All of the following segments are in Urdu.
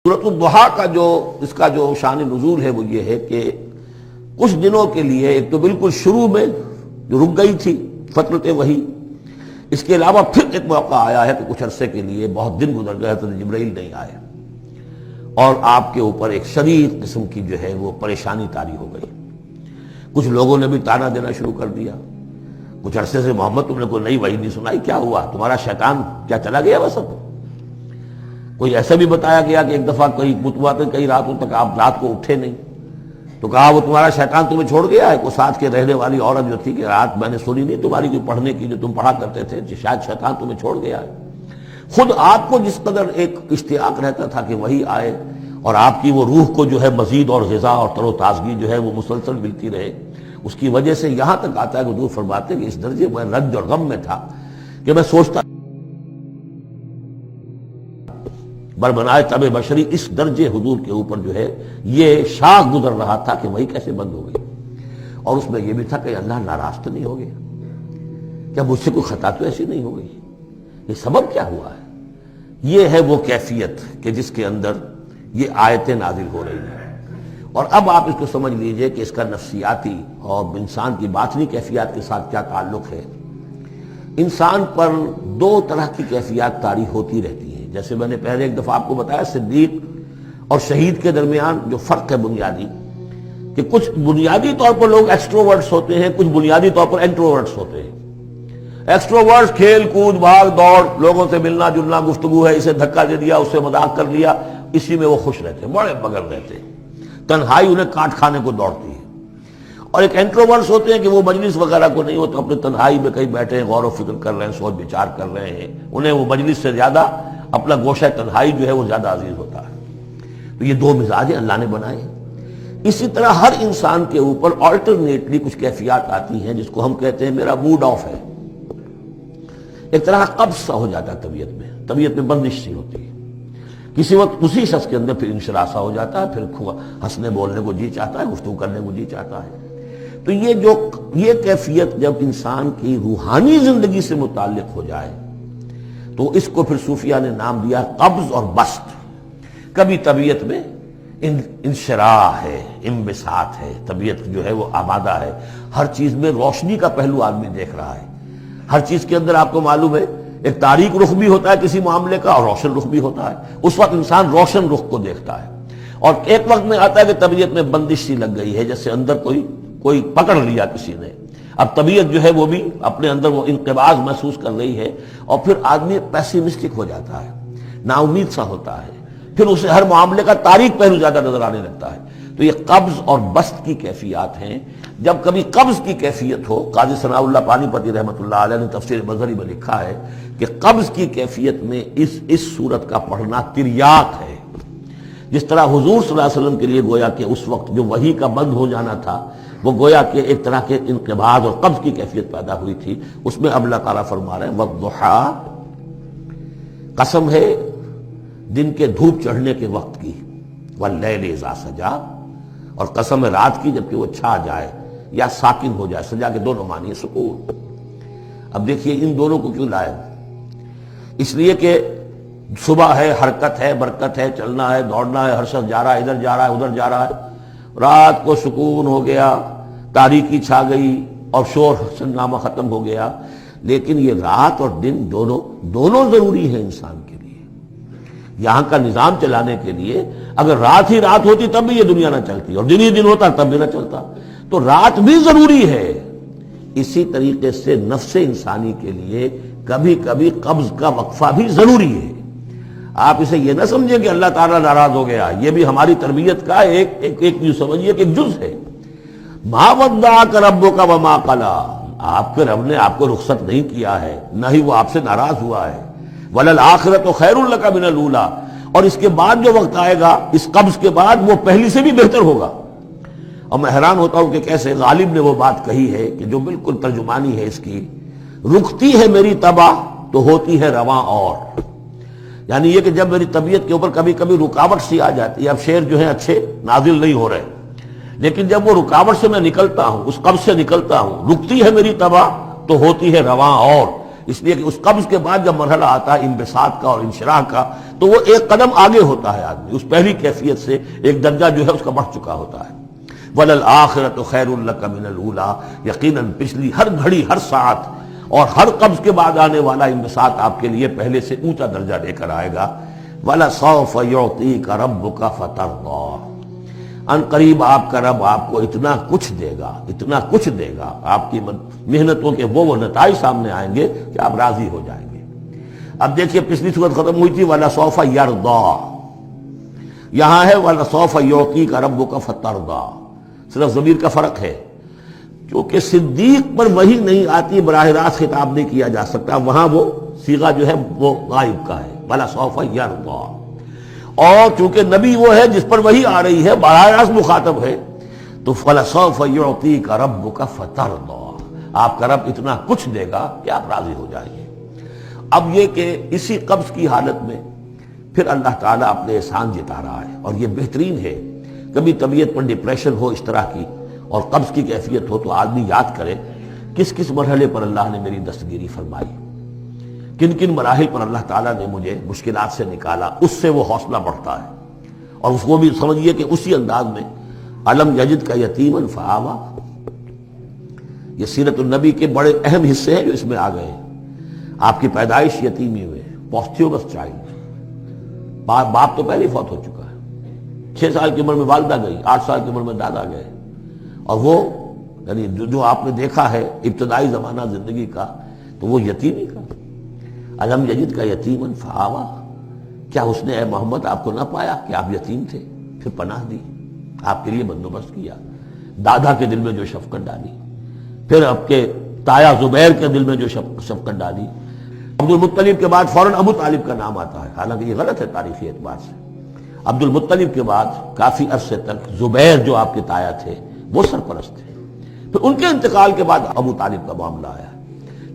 سورۃ الضحیٰ کا اس کا جو شان نزول ہے وہ یہ ہے کہ کچھ دنوں کے لیے، ایک تو بالکل شروع میں جو رک گئی تھی فترت وحی، اس کے علاوہ پھر ایک موقع آیا ہے کہ کچھ عرصے کے لیے بہت دن گزر گئے تو جبرائیل نہیں آئے اور آپ کے اوپر ایک شدید قسم کی جو ہے وہ پریشانی طاری ہو گئی۔ کچھ لوگوں نے بھی طعنہ دینا شروع کر دیا، کچھ عرصے سے محمد تم نے کوئی نئی وحی نہیں سنائی، کیا ہوا تمہارا شیطان کیا چلا گیا وسط؟ کوئی ایسا بھی بتایا گیا کہ ایک دفعہ کئی راتوں تک آپ رات کو اٹھے نہیں، تو کہا وہ تمہارا شیطان تمہیں چھوڑ گیا ہے۔ کوئی ساتھ کے رہنے والی عورت جو تھی کہ رات میں نے سنی نہیں تمہاری جو پڑھنے کی جو تم پڑھا کرتے تھے، شاید شیطان تمہیں چھوڑ گیا ہے۔ خود آپ کو جس قدر ایک اشتیاق رہتا تھا کہ وہی آئے اور آپ کی وہ روح کو جو ہے مزید اور غذا اور تر و تازگی جو ہے وہ مسلسل ملتی رہے، اس کی وجہ سے یہاں تک آتا ہے کہ حضور فرماتے کہ اس درجے میں رنج اور غم میں تھا کہ میں سوچتا بربنائے طب بشری، اس درجے حضور کے اوپر جو ہے یہ شاخ گزر رہا تھا کہ وہی کیسے بند ہو گئی، اور اس میں یہ بھی تھا کہ اللہ ناراض تو نہیں ہو گیا، کیا مجھ سے کوئی خطا تو ایسی نہیں ہو گئی، یہ سبب کیا ہوا ہے؟ یہ ہے وہ کیفیت کہ جس کے اندر یہ آیتیں نازل ہو رہی ہیں۔ اور اب آپ اس کو سمجھ لیجئے کہ اس کا نفسیاتی اور انسان کی باطنی کیفیات کے ساتھ کیا تعلق ہے۔ انسان پر دو طرح کی کیفیات طاری ہوتی رہتی ہیں، جیسے میں نے پہلے ایک دفعہ آپ کو بتایا صدیق اور شہید کے درمیان جو فرق ہے بنیادی، کہ کچھ بنیادی طور پر لوگ ایکسٹروورٹس ہوتے ہیں، کچھ بنیادی طور پر انٹروورٹس ہوتے ہیں۔ ایکسٹروورٹس کھیل کود بھاگ دوڑ، لوگوں سے ملنا جلنا، گفتگو ہے، اسے دھکا دے دیا، اس سے مذاق کر لیا، اسی میں وہ خوش رہتے ہیں، بڑے مگن رہتے ہیں، تنہائی انہیں کاٹ کھانے کو دوڑتی ہے۔ اور ایک انٹروورٹس ہوتے ہیں کہ وہ مجلس وغیرہ کو نہیں ہوتے، اپنے تنہائی میں کہیں بیٹھے ہیں، غور و فکر کر رہے ہیں، سوچ بچار کر رہے ہیں، انہیں وہ مجلس سے زیادہ اپنا گوشہ تنہائی جو ہے وہ زیادہ عزیز ہوتا ہے۔ تو یہ دو مزاج اللہ نے بنائے۔ اسی طرح ہر انسان کے اوپر آلٹرنیٹلی کچھ کیفیات آتی ہیں جس کو ہم کہتے ہیں میرا موڈ آف ہے، ایک طرح کا قبض سا ہو جاتا ہے طبیعت میں بندش سی ہوتی ہے، کسی وقت اسی شخص کے اندر پھر انشراح سا ہو جاتا ہے، پھر ہنسنے بولنے کو جی چاہتا ہے، گفتگو کرنے کو جی چاہتا ہے۔ تو یہ کیفیت جب انسان کی روحانی زندگی سے متعلق ہو جائے تو اس کو پھر صوفیہ نے نام دیا قبض اور بسط۔ کبھی طبیعت میں انشراح ہے، انبساط ہے، طبیعت جو ہے وہ آبادہ ہے، ہر چیز میں روشنی کا پہلو آدمی دیکھ رہا ہے، ہر چیز کے اندر آپ کو معلوم ہے ایک تاریک رخ بھی ہوتا ہے کسی معاملے کا اور روشن رخ بھی ہوتا ہے، اس وقت انسان روشن رخ کو دیکھتا ہے۔ اور ایک وقت میں آتا ہے کہ طبیعت میں بندش سی لگ گئی ہے، جیسے اندر کوئی پکڑ لیا کسی نے، اب طبیعت جو ہے وہ بھی اپنے اندر وہ انقباض محسوس کر رہی ہے، اور پھر آدمی پیسیمسٹک ہو جاتا ہے، نا امید سا ہوتا ہے، پھر اسے ہر معاملے کا تاریک پہلو زیادہ نظر آنے لگتا ہے۔ تو یہ قبض اور بسط کی کیفیات ہیں۔ جب کبھی قبض کی کیفیت ہو، قاضی ثناء اللہ پانی پتی رحمۃ اللہ علیہ نے تفسیر مظہری میں لکھا ہے کہ قبض کی کیفیت میں اس صورت کا پڑھنا تریاق ہے، جس طرح حضور صلی اللہ علیہ وسلم کے لیے گویا کہ اس وقت جو وحی کا بند ہو جانا تھا وہ گویا کہ ایک طرح کے انقباض اور قبض کی کیفیت پیدا ہوئی تھی، اس میں اب اللہ تعالیٰ فرما رہے ہیں والضحیٰ، قسم ہے دن کے دھوپ چڑھنے کے وقت کی، واللیل اذا سجا، اور قسم ہے رات کی جبکہ وہ چھا جائے یا ساکن ہو جائے، سجا کے دونوں معنی ہے سکون۔ اب دیکھیے ان دونوں کو کیوں لائے؟ اس لیے کہ صبح ہے، حرکت ہے، برکت ہے، چلنا ہے، دوڑنا ہے، ہر شخص جا رہا ہے، ادھر جا رہا ہے، ادھر جا رہا ہے، رات کو سکون ہو گیا، تاریکی چھا گئی اور شور ہنگامہ ختم ہو گیا۔ لیکن یہ رات اور دن دونوں ضروری ہیں انسان کے لیے، یہاں کا نظام چلانے کے لیے۔ اگر رات ہی رات ہوتی تب بھی یہ دنیا نہ چلتی، اور دن ہی دن ہوتا تب بھی نہ چلتا، تو رات بھی ضروری ہے۔ اسی طریقے سے نفس انسانی کے لیے کبھی کبھی قبض کا وقفہ بھی ضروری ہے۔ آپ اسے یہ نہ سمجھیں کہ اللہ تعالیٰ ناراض ہو گیا، یہ بھی ہماری تربیت کا ایک یوں سمجھیے کہ ایک جز ہے۔ ما ودعک ربک وما قلی، آپ کے رب نے آپ کو رخصت نہیں کیا ہے، نہ ہی وہ آپ سے ناراض ہوا ہے۔ وللآخرۃ خیر لک من الاولی، اور اس کے بعد جو وقت آئے گا اس قبض کے بعد وہ پہلی سے بھی بہتر ہوگا۔ اور میں حیران ہوتا ہوں کہ کیسے غالب نے وہ بات کہی ہے کہ جو بالکل ترجمانی ہے اس کی، رکتی ہے میری طبع تو ہوتی ہے رواں اور، یعنی یہ کہ جب میری طبیعت کے اوپر کبھی کبھی رکاوٹ سی آ جاتی ہے، اب شعر جو ہے اچھے نازل نہیں ہو رہے، لیکن جب وہ رکاوٹ سے میں نکلتا ہوں، اس قبض سے نکلتا ہوں، رکتی ہے میری طبع تو ہوتی ہے رواں اور، اس لیے کہ اس قبض کے بعد جب مرحلہ آتا ہے انبساط کا اور انشراح کا تو وہ ایک قدم آگے ہوتا ہے آدمی، اس پہلی کیفیت سے ایک درجہ جو ہے اس کا بڑھ چکا ہوتا ہے۔ وَلَلْآخِرَةُ خَيْرٌ لَكَ مِنَ الْأُولَىٰ، یقیناً پچھلی ہر گھڑی، ہر ساعت اور ہر قبض کے بعد آنے والا انبساط آپ کے لیے پہلے سے اونچا درجہ لے کر آئے گا۔ وَلَسَوْفَ يُعْطِيكَ رَبُّكَ فَتَرْضَىٰ، ان قریب آپ کا رب آپ کو اتنا کچھ دے گا، اتنا کچھ دے گا، آپ کی محنتوں کے وہ نتائج سامنے آئیں گے کہ آپ راضی ہو جائیں گے۔ اب دیکھیے پچھلی صورت ختم ہوئی تھی وَلَسَوْفَ يَرْضَىٰ، یہاں ہے وَلَسَوْفَ يُعْطِيكَ رَبُّكَ فَتَرْضَىٰ، صرف ضمیر کا فرق ہے، کیونکہ صدیق پر وحی نہیں آتی، براہ راست خطاب نہیں کیا جا سکتا، وہاں وہ صیغہ جو ہے وہ غائب کا ہے، وَلَسَوْفَ يَرْضَىٰ، اور چونکہ نبی وہ ہے جس پر وحی آ رہی ہے، براہ راست مخاطب ہے، تو فَلَسَوْفَ يُعْطِيكَ رَبُّكَ فَتَرْضَىٰ، آپ کا رب اتنا کچھ دے گا کہ آپ راضی ہو جائیں گے۔ اب یہ کہ اسی قبض کی حالت میں پھر اللہ تعالیٰ اپنے احسان جتا رہا ہے، اور یہ بہترین ہے۔ کبھی طبیعت پر ڈپریشن ہو اس طرح کی اور قبض کی کیفیت ہو تو آدمی یاد کرے کس کس مرحلے پر اللہ نے میری دستگیری فرمائی، کن کن مراحل پر اللہ تعالیٰ نے مجھے مشکلات سے نکالا، اس سے وہ حوصلہ بڑھتا ہے۔ اور اس کو بھی سمجھیے کہ اسی انداز میں علم یجد کا یتیمن فآوا، یہ سیرت النبی کے بڑے اہم حصے ہیں جو اس میں آ گئے ہیں۔ آپ کی پیدائش یتیمی میں، پوسٹیومس چائلڈ، باپ تو پہلے ہی فوت ہو چکا ہے، 6 سال کی عمر میں والدہ گئی، 8 سال کی عمر میں دادا گئے، اور وہ یعنی جو آپ نے دیکھا ہے ابتدائی زمانہ زندگی کا تو وہ یتیمی کا۔ علم یجد کا یتیمن فآوا، کیا اس نے اے محمد آپ کو نہ پایا کہ آپ یتیم تھے، پھر پناہ دی، آپ کے لیے بندوبست کیا، دادا کے دل میں جو شفقت ڈالی، پھر آپ کے تایا زبیر کے دل میں جو شفقت ڈالی۔ عبد المطلب کے بعد فوراً ابو طالب کا نام آتا ہے، حالانکہ یہ غلط ہے تاریخی اعتبار سے۔ عبد المطلب کے بعد کافی عرصے تک زبیر جو آپ کے تایا تھے وہ سرپرست تھے، پھر ان کے انتقال کے بعد ابو طالب کا معاملہ آیا،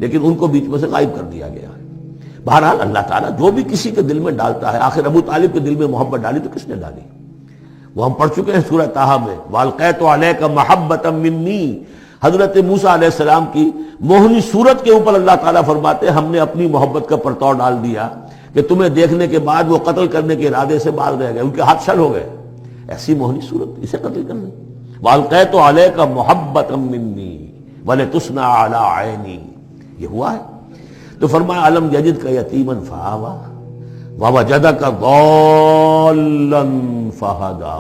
لیکن ان کو بیچ میں سے غائب کر دیا گیا ہے۔ بہرحال اللہ تعالیٰ جو بھی کسی کے دل میں ڈالتا ہے، آخر ابو طالب کے دل میں محبت ڈالی تو کس نے ڈالی؟ وہ ہم پڑھ چکے ہیں سورہ طٰہٰ میں، وَأَلْقَيْتُ عَلَيْكَ مَحَبَّةً مِّنِّي، حضرت موسیٰ علیہ السلام کی موہنی صورت کے اوپر اللہ تعالیٰ فرماتے ہیں ہم نے اپنی محبت کا پرتو ڈال دیا کہ تمہیں دیکھنے کے بعد وہ قتل کرنے کے ارادے سے باز رہ گئے، ان کے ہاتھ شل ہو گئے، ایسی موہنی صورت، اسے قتل کرنا۔ وَأَلْقَيْتُ عَلَيْكَ مَحَبَّةً مِّنِّي وَلِتُصْنَعَ عَلَىٰ عَيْنِي، یہ ہوا ہے۔ تو فرمایا علم یجد کا یتیمن فآوا ووجدک ضالا فہدا،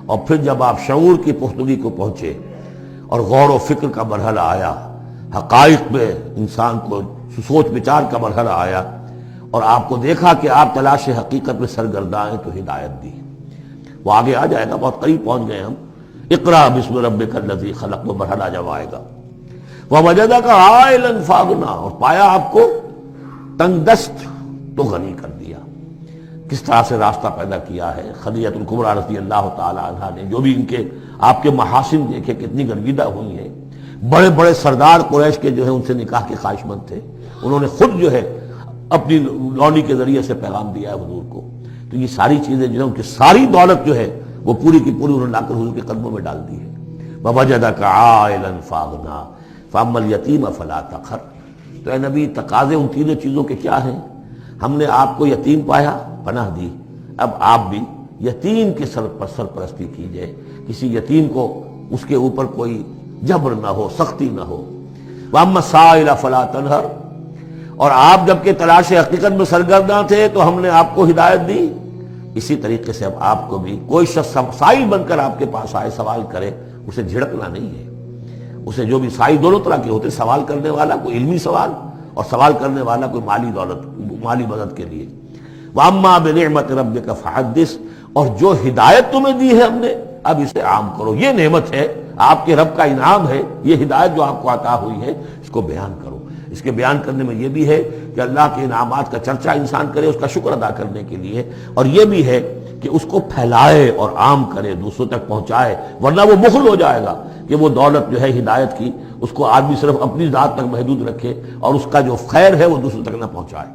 اور پھر جب آپ شعور کی پختگی کو پہنچے اور غور و فکر کا مرحلہ آیا، حقائق میں انسان کو سوچ بچار کا مرحلہ آیا، اور آپ کو دیکھا کہ آپ تلاش حقیقت میں سرگرداں ہیں، تو ہدایت دی۔ وہ آگے آ جائے گا، بہت قریب پہنچ گئے ہم، اقرأ بسم ربک الذی خلق، وہ مرحلہ جب آئے گا۔ وَوَجَدَكَ عَائِلًا فَأَغْنَىٰ، اور پایا آپ کو تنگ دست تو غنی کر دیا۔ کس طرح سے راستہ پیدا کیا ہے خدیجہ الکبریٰ رضی اللہ تعالی عنہا نے، جو بھی ان کے آپ کے محاسن دیکھے کتنی گرویدہ ہوئی ہیں۔ بڑے بڑے سردار قریش کے جو ہے ان سے نکاح کے خواہش مند تھے، انہوں نے خود جو ہے اپنی لونی کے ذریعے سے پیغام دیا ہے حضور کو۔ تو یہ ساری چیزیں جو ہے ان کی ساری دولت جو ہے وہ پوری کی پوری انہوں نے لا کر حضور کے قدموں میں ڈال دی ہے۔ وَوَجَدَكَ عَائِلًا فَأَغْنَىٰ فَأَمَّا الْيَتِيمَ فَلَا تَقْهَرْ، تو اے نبی تقاضے ان تینوں چیزوں کے کیا ہیں؟ ہم نے آپ کو یتیم پایا، پناہ دی، اب آپ بھی یتیم کے سرپرستی کیجئے، کسی یتیم کو اس کے اوپر کوئی جبر نہ ہو، سختی نہ ہو۔ وَأَمَّا السَّائِلَ فَلَا تَنْهَرْ، اور آپ جبکہ تلاش حقیقت میں سرگرداں تھے تو ہم نے آپ کو ہدایت دی، اسی طریقے سے اب آپ کو بھی کوئی شخص سائل بن کر آپ کے پاس آئے، سوال کرے، اسے جھڑکنا نہیں ہے۔ اسے جو بھی سائل دونوں طرح کے ہوتے، سوال کرنے والا کوئی علمی سوال اور سوال کرنے والا کوئی مالی دولت، مالی مدد کے لیے۔ وَأَمَّا بِنِعْمَةِ رَبِّكَ فَحَدِّثْ، اور جو ہدایت تمہیں دی ہے ہم نے اب اسے عام کرو، یہ نعمت ہے، آپ کے رب کا انعام ہے، یہ ہدایت جو آپ کو عطا ہوئی ہے اس کو بیان کرو۔ اس کے بیان کرنے میں یہ بھی ہے کہ اللہ کے انعامات کا چرچا انسان کرے اس کا شکر ادا کرنے کے لیے، اور یہ بھی ہے کہ اس کو پھیلائے اور عام کرے، دوسروں تک پہنچائے، ورنہ وہ بخل ہو جائے گا کہ وہ دولت جو ہے ہدایت کی اس کو آدمی صرف اپنی ذات تک محدود رکھے اور اس کا جو خیر ہے وہ دوسروں تک نہ پہنچائے۔